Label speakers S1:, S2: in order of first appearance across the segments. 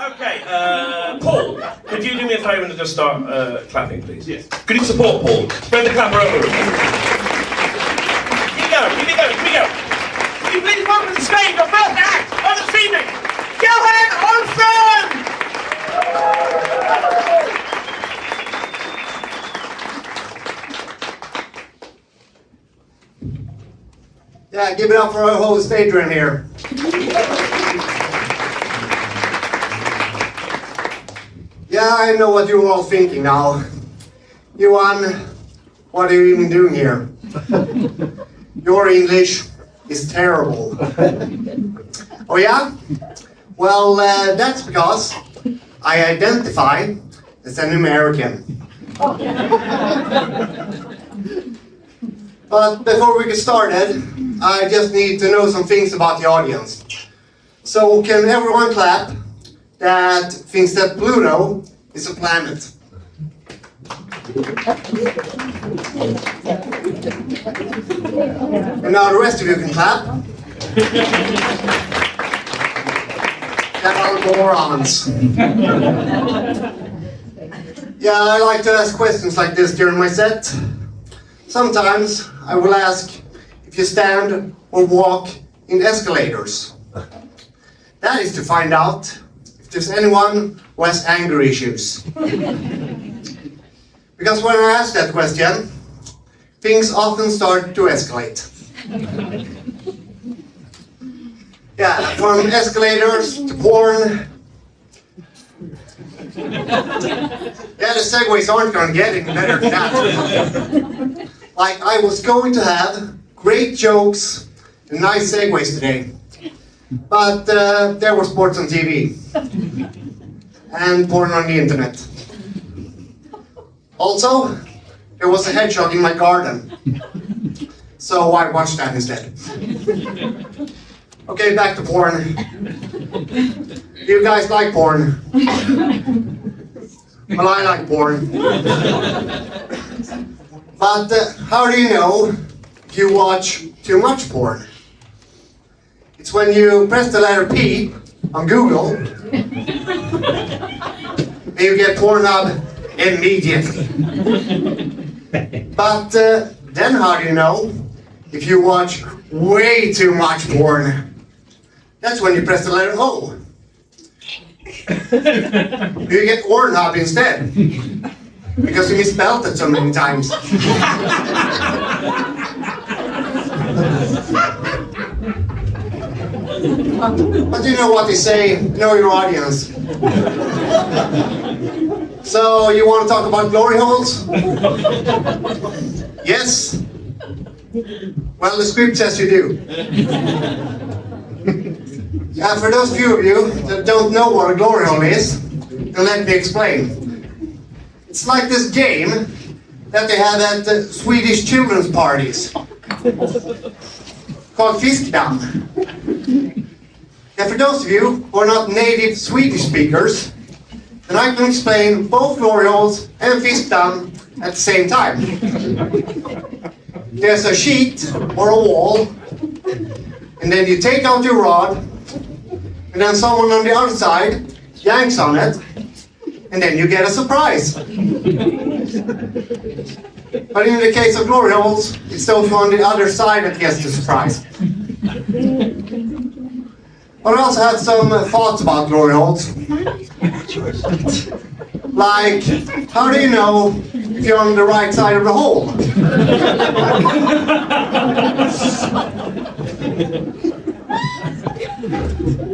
S1: Okay, Paul, could you do me a favour and just start clapping, please? Yes. Could you support Paul? Spread the clapper over. Keep going, keep going, keep going. Could you please welcome to the stage your first act of this evening, Johan Olsson!
S2: Yeah, give it up for our host, Adrian here. Yeah, I know what you're all thinking now. Johan, what are you even doing here? Your English is terrible. Oh yeah? Well, that's because I identify as an American. But before we get started, I just need to know some things about the audience. So can everyone clap that thinks that Pluto is a planet? And now the rest of you can clap. They're all morons. Yeah, I like to ask questions like this during my set. Sometimes I will ask if you stand or walk in escalators. That is to find out if there's anyone who has anger issues. Because when I ask that question, things often start to escalate. Yeah, from escalators to porn. Yeah, the segues aren't going to get any better than that. Like, I was going to have great jokes and nice segues today. But there was sports on TV. And porn on the internet. Also, there was a hedgehog in my garden. So I watched that instead. Okay, back to porn. You guys like porn? Well, I like porn. But how do you know if you watch too much porn? It's when you press the letter P on Google and you get Pornhub immediately. But then how do you know if you watch way too much porn? That's when you press the letter O. You get Pornhub instead. Because you misspelled it so many times. But you know what they say, know your audience. So, you want to talk about glory holes? Yes? Well, the script says you do. For those few of you that don't know what a glory hole is, then let me explain. It's like this game that they have at Swedish children's parties called Fiskdamm. And for those of you who are not native Swedish speakers, then I can explain both glory holes and Fiskdamm at the same time. There's a sheet or a wall, and then you take out your rod, and then someone on the other side yanks on it, and then you get a surprise. But in the case of glory holes, it's those on the other side that gets the surprise. But I also had some thoughts about glory holes. Like, how do you know if you're on the right side of the hole?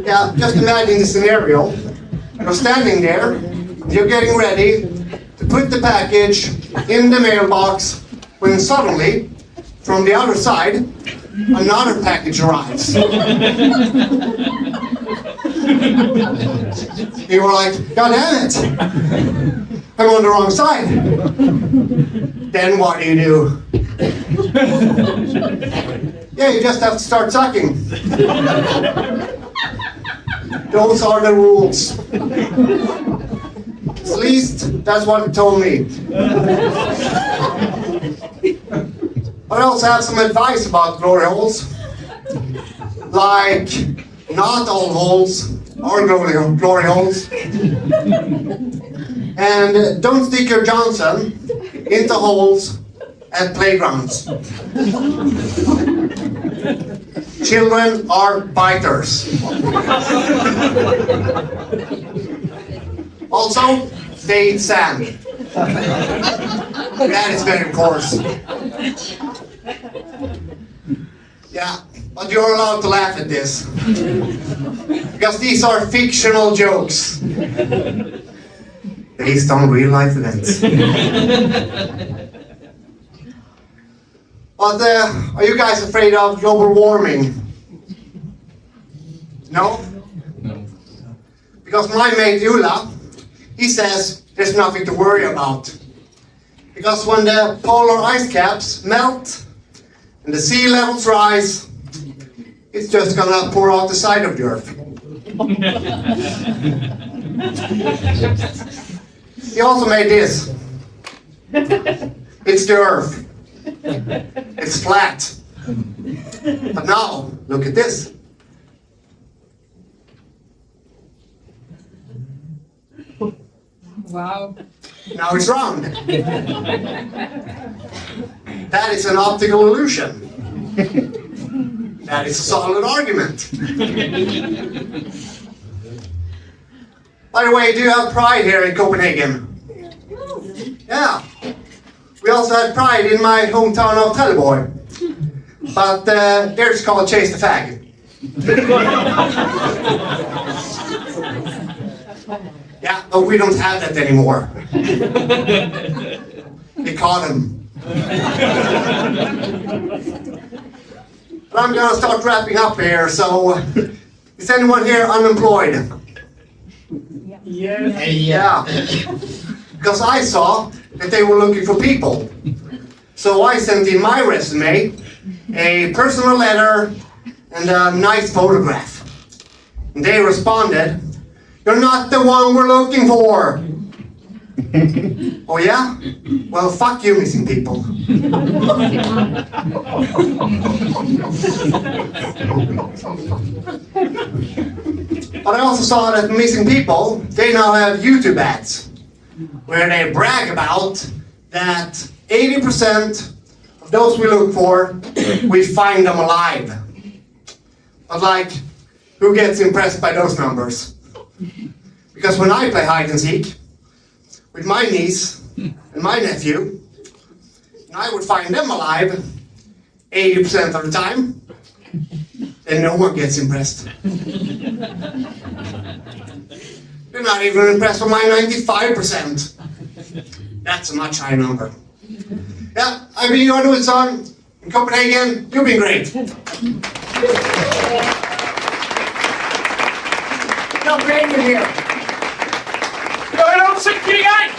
S2: Yeah, just imagine the scenario. You're standing there, you're getting ready to put the package in the mailbox, when suddenly, from the other side, another package arrives. You were like, God damn it! I'm on the wrong side. Then what do you do? Yeah, you just have to start sucking. Those are the rules. At least that's what it told me. But I also have some advice about glory holes. Like, not all holes or glory holes. And don't stick your Johnson into holes at playgrounds. Children are biters. Also, they eat sand. That is very coarse. Yeah, but you're allowed to laugh at this. Because these are fictional jokes. Based on real life events. But are you guys afraid of global warming? No? No. Because my mate Ulla, he says there's nothing to worry about. Because when the polar ice caps melt and the sea levels rise, it's just gonna pour out the side of the earth. He also made this. It's the earth. It's flat. But now, look at this.
S3: Wow.
S2: Now it's round. That is an optical illusion. That is a solid argument. By the way, do you have Pride here in Copenhagen? Yeah. We also had Pride in my hometown of Trelleborg. But there it's called Chase the Fag. Yeah, but we don't have that anymore. They caught him. But I'm gonna start wrapping up here, so is anyone here unemployed?
S3: Yes.
S2: Yeah. Because I saw that they were looking for people. So I sent in my resume, a personal letter, and a nice photograph. And they responded, "You're not the one we're looking for." Oh yeah? Well, fuck you, missing people. But I also saw that missing people, they now have YouTube ads, where they brag about that 80% of those we look for, we find them alive. But like, who gets impressed by those numbers? Because when I play hide and seek with my niece and my nephew, and I would find them alive 80% of the time, then no one gets impressed. They're not even impressed with my 95%. That's a much higher number. Yeah, I've been Johan Olsson in Copenhagen. You've been great.
S4: No, great to hear.
S1: Johan Olsson, kul gang!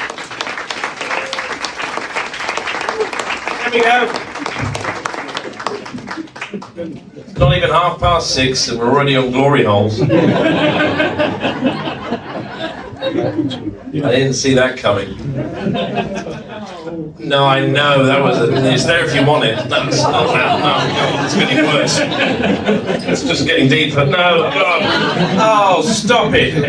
S1: Here we go. Not even 6:30 and we're already on glory holes. I didn't see that coming. No, I know, that was it's there if you want it. That's not that, no, it's getting worse. It's just getting deeper. No, God. Oh, stop it.